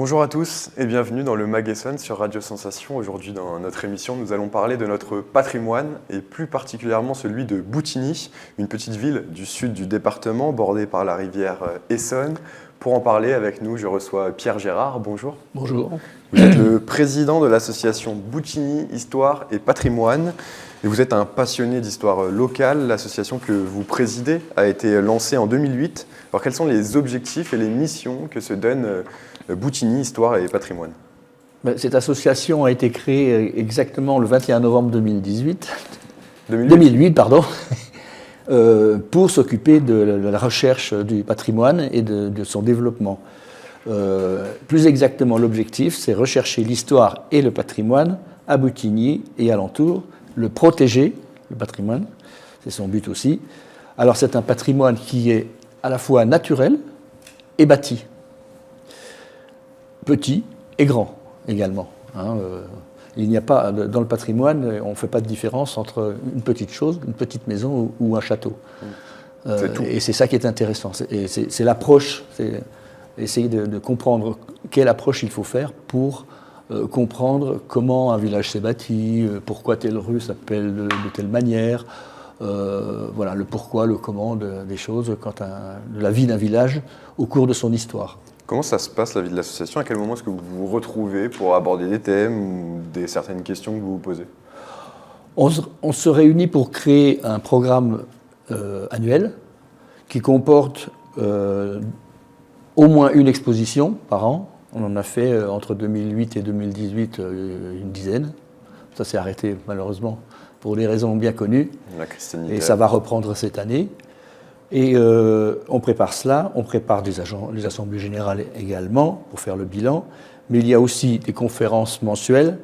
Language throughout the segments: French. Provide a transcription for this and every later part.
Bonjour à tous et bienvenue dans le Mag Essonne sur Radio Sensation. Aujourd'hui dans notre émission, nous allons parler de notre patrimoine et plus particulièrement celui de Boutigny, une petite ville du sud du département bordée par la rivière Essonne. Pour en parler avec nous, je reçois Pierre Gérard. Bonjour. Bonjour. Vous êtes le président de l'association Boutigny Histoire et Patrimoine et vous êtes un passionné d'histoire locale. L'association que vous présidez a été lancée en 2008. Alors quels sont les objectifs et les missions que se donne Boutigny Histoire et Patrimoine? Cette association a été créée exactement le 21 novembre 2008, pardon, pour s'occuper de la recherche du patrimoine et de son développement. Plus exactement, l'objectif, c'est rechercher l'histoire et le patrimoine à Boutigny et alentour, le protéger, le patrimoine, c'est son but aussi. Alors c'est un patrimoine qui est à la fois naturel et bâti. Petit et grand également. Il n'y a pas, dans le patrimoine, on ne fait pas de différence entre une petite chose, une petite maison ou un château. Et c'est ça qui est intéressant. C'est l'approche, c'est essayer de comprendre quelle approche il faut faire pour comprendre comment un village s'est bâti, pourquoi telle rue s'appelle de telle manière, voilà, le pourquoi, le comment des choses, de la vie d'un village au cours de son histoire. Comment ça se passe, la vie de l'association? À quel moment est-ce que vous vous retrouvez pour aborder des thèmes ou certaines questions que vous vous posez? On se réunit pour créer un programme annuel qui comporte au moins une exposition par an. On en a fait entre 2008 et 2018 une dizaine. Ça s'est arrêté malheureusement pour des raisons bien connues. La crise sanitaire. Et ça va reprendre cette année. Et on prépare cela, on prépare les assemblées générales également pour faire le bilan, mais il y a aussi des conférences mensuelles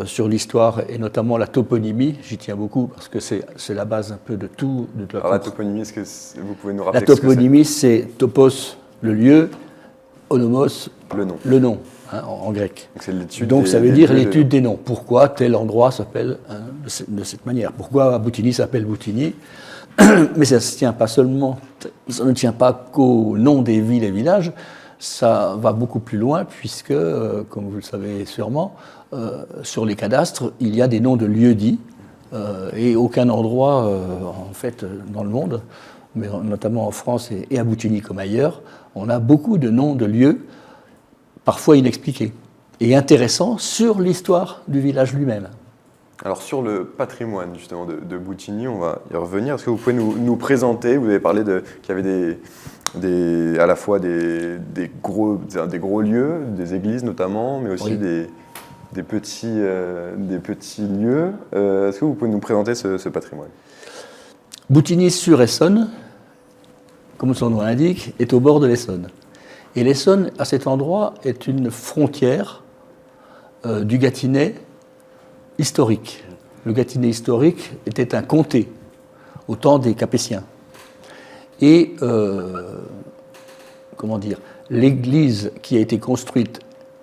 sur l'histoire et notamment la toponymie. J'y tiens beaucoup parce que c'est la base un peu de tout. Alors la toponymie, est-ce que vous pouvez nous rappeler la toponymie, c'est topos, le lieu, onomos, le nom en grec. Donc ça veut dire l'étude des noms. Pourquoi tel endroit s'appelle de cette manière? Pourquoi Boutigny s'appelle Boutigny? Mais ça ne tient pas qu'au nom des villes et villages, ça va beaucoup plus loin puisque, comme vous le savez sûrement, sur les cadastres, il y a des noms de lieux-dits et aucun endroit, en fait, dans le monde, mais notamment en France et à Boutigny comme ailleurs, on a beaucoup de noms de lieux, parfois inexpliqués et intéressants sur l'histoire du village lui-même. Alors sur le patrimoine justement de Boutigny, on va y revenir. Est-ce que vous pouvez nous présenter? Vous avez parlé qu'il y avait à la fois des gros lieux, des églises notamment, mais aussi des petits lieux. Est-ce que vous pouvez nous présenter ce patrimoine? Boutigny-sur-Essonne, comme son nom l'indique, est au bord de l'Essonne. Et l'Essonne, à cet endroit, est une frontière du Gâtinais historique. Le Gâtinais historique était un comté au temps des Capétiens. Et, l'église qui a été construite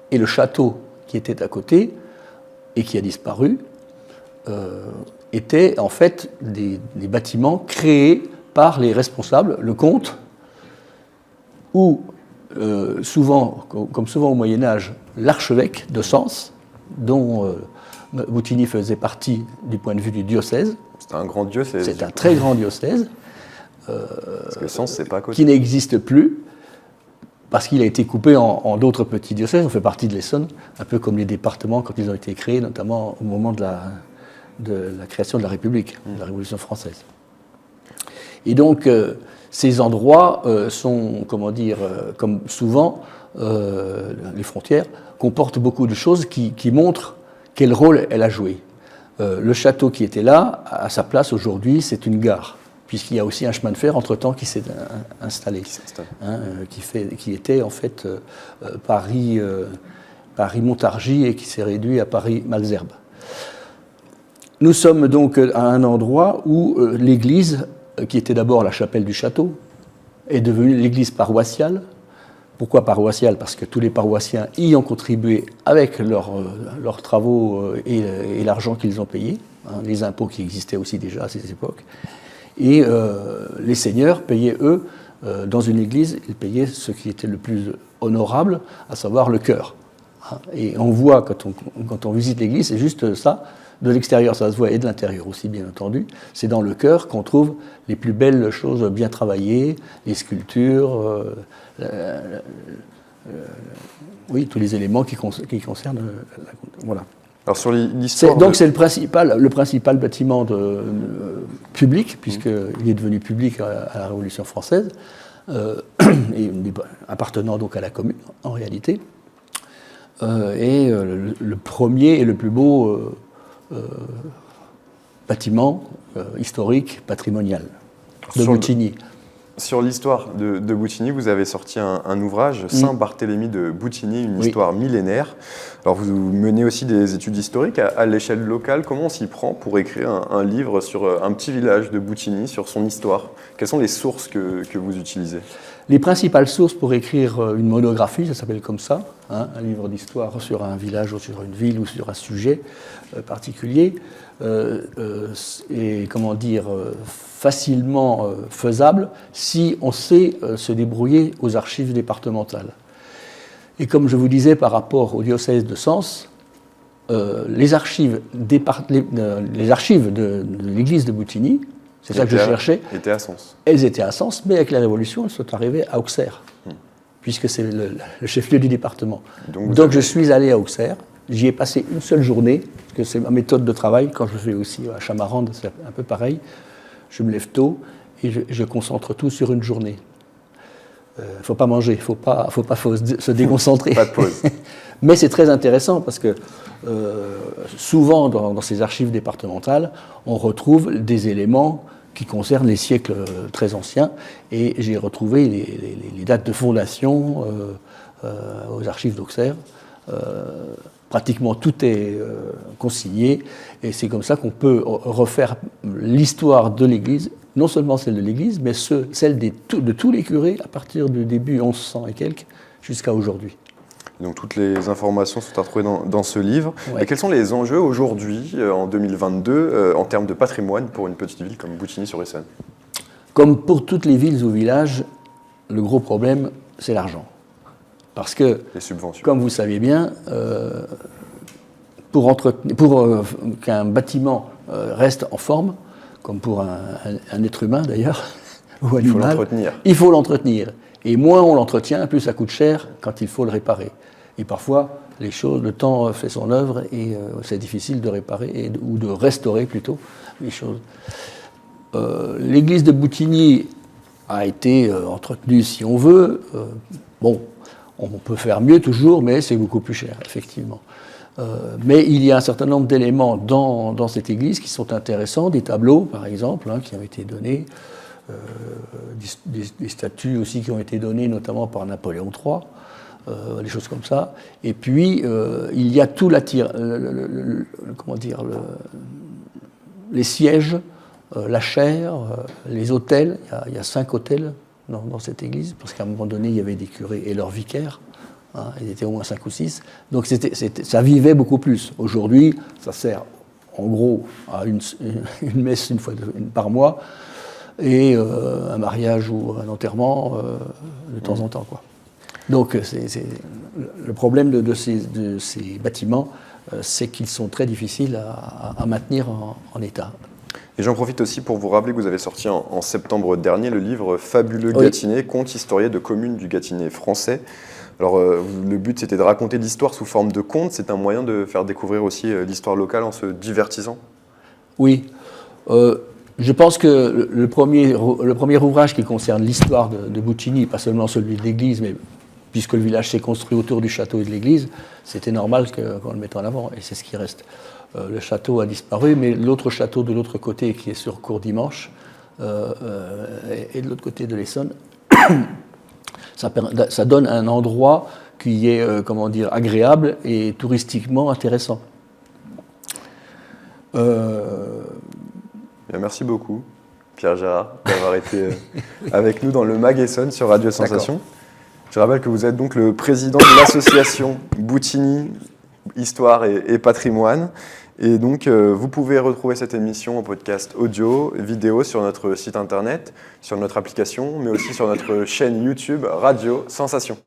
et le château qui était à côté et qui a disparu étaient en fait des bâtiments créés par les responsables, le comte, ou souvent, comme souvent au Moyen-Âge, l'archevêque de Sens, dont Boutigny faisait partie du point de vue du diocèse. C'est un grand diocèse. C'est un très grand diocèse. Parce que Sens, c'est pas à côté. Qui n'existe plus, parce qu'il a été coupé en d'autres petits diocèses. On fait partie de l'Essonne, un peu comme les départements quand ils ont été créés, notamment au moment de la création de la République, de la Révolution française. Et donc, ces endroits sont, comme souvent, les frontières comportent beaucoup de choses qui montrent quel rôle elle a joué. Le château qui était là, à sa place aujourd'hui, c'est une gare, puisqu'il y a aussi un chemin de fer entre-temps qui s'est installé, qui était en fait Paris-Montargis et qui s'est réduit à Paris-Malesherbes. Nous sommes donc à un endroit où l'église, qui était d'abord la chapelle du château, est devenue l'église paroissiale. Pourquoi paroissiale? Parce que tous les paroissiens y ont contribué avec leurs travaux et l'argent qu'ils ont payé, les impôts qui existaient aussi déjà à ces époques. Et les seigneurs payaient, eux, dans une église, il payait ce qui était le plus honorable, à savoir le chœur. Et on voit, quand on visite l'église, c'est juste ça, de l'extérieur, ça se voit, et de l'intérieur aussi, bien entendu. C'est dans le chœur qu'on trouve les plus belles choses bien travaillées, les sculptures, oui, tous les éléments qui concernent voilà. Alors sur l'histoire. Donc c'est le principal bâtiment public, puisqu'il est devenu public à la Révolution française, et appartenant donc à la commune, en réalité. Et le premier et le plus beau bâtiment historique, patrimonial de Boutigny. Sur l'histoire de Boutigny, vous avez sorti un ouvrage, Saint-Barthélemy de Boutigny, une histoire millénaire. Alors vous menez aussi des études historiques à l'échelle locale. Comment on s'y prend pour écrire un livre sur un petit village de Boutigny, sur son histoire? Quelles sont les sources que vous utilisez? Les principales sources pour écrire une monographie, ça s'appelle comme ça, un livre d'histoire sur un village ou sur une ville ou sur un sujet particulier, est facilement faisable si on sait se débrouiller aux archives départementales. Et comme je vous disais par rapport au diocèse de Sens, les archives de l'église de Boutigny, c'est ça que je cherchais. Étaient à Sens. Elles étaient à Sens, mais avec la Révolution, elles sont arrivées à Auxerre, puisque c'est le chef-lieu du département. Donc je suis allé à Auxerre, j'y ai passé une seule journée, parce que c'est ma méthode de travail. Quand je vais aussi à Chamarande, c'est un peu pareil. Je me lève tôt et je concentre tout sur une journée. Il ne faut pas manger, il faut se déconcentrer. Pas de pause. Mais c'est très intéressant parce que souvent dans ces archives départementales, on retrouve des éléments qui concernent les siècles très anciens, et j'ai retrouvé les dates de fondation aux archives d'Auxerre. Pratiquement tout est consigné, et c'est comme ça qu'on peut refaire l'histoire de l'Église, non seulement celle de l'Église, mais celle de tous les curés à partir du début 1100 et quelques jusqu'à aujourd'hui. Donc toutes les informations sont à retrouver dans ce livre. Ouais. Et quels sont les enjeux aujourd'hui, en 2022, en termes de patrimoine pour une petite ville comme Boutigny-sur-Essonne? Comme pour toutes les villes ou villages, le gros problème, c'est l'argent. Parce que, les subventions. Comme vous savez bien, pour qu'un bâtiment reste en forme, comme pour un être humain d'ailleurs, ou animal, il faut l'entretenir. Et moins on l'entretient, plus ça coûte cher quand il faut le réparer. Et parfois, le temps fait son œuvre et c'est difficile de réparer, ou de restaurer plutôt les choses. L'église de Boutigny a été entretenue si on veut. On peut faire mieux toujours, mais c'est beaucoup plus cher, effectivement. Mais il y a un certain nombre d'éléments dans cette église qui sont intéressants, des tableaux, par exemple, qui ont été donnés, des statues aussi qui ont été données, notamment par Napoléon III, des choses comme ça. Et puis, il y a tout les sièges, la chaire, les autels. Il y a 5 autels dans cette église, parce qu'à un moment donné, il y avait des curés et leurs vicaires. Ils étaient au moins 5 ou 6. Donc ça vivait beaucoup plus. Aujourd'hui, ça sert en gros à une messe une fois par mois et un mariage ou un enterrement de temps en temps, quoi. Donc le problème de ces bâtiments, c'est qu'ils sont très difficiles à maintenir en état. Et j'en profite aussi pour vous rappeler que vous avez sorti en septembre dernier le livre Fabuleux Gâtinais, conte historié de communes du Gâtinais français. Alors le but c'était de raconter l'histoire sous forme de conte, c'est un moyen de faire découvrir aussi l'histoire locale en se divertissant? Oui, je pense que le premier ouvrage qui concerne l'histoire de Boutigny, pas seulement celui de l'église, mais puisque le village s'est construit autour du château et de l'église, c'était normal qu'on le mette en avant, et c'est ce qui reste. Le château a disparu, mais l'autre château de l'autre côté, qui est sur Courdimanche, et de l'autre côté de l'Essonne, ça donne un endroit qui est, agréable et touristiquement intéressant. Merci beaucoup, Pierre Gérard, d'avoir été avec nous dans le Mag Essonne sur Radio Sensation. D'accord. Je rappelle que vous êtes donc le président de l'association Boutigny Histoire et Patrimoine. Et donc, vous pouvez retrouver cette émission en podcast audio, vidéo sur notre site internet, sur notre application, mais aussi sur notre chaîne YouTube Radio Sensation.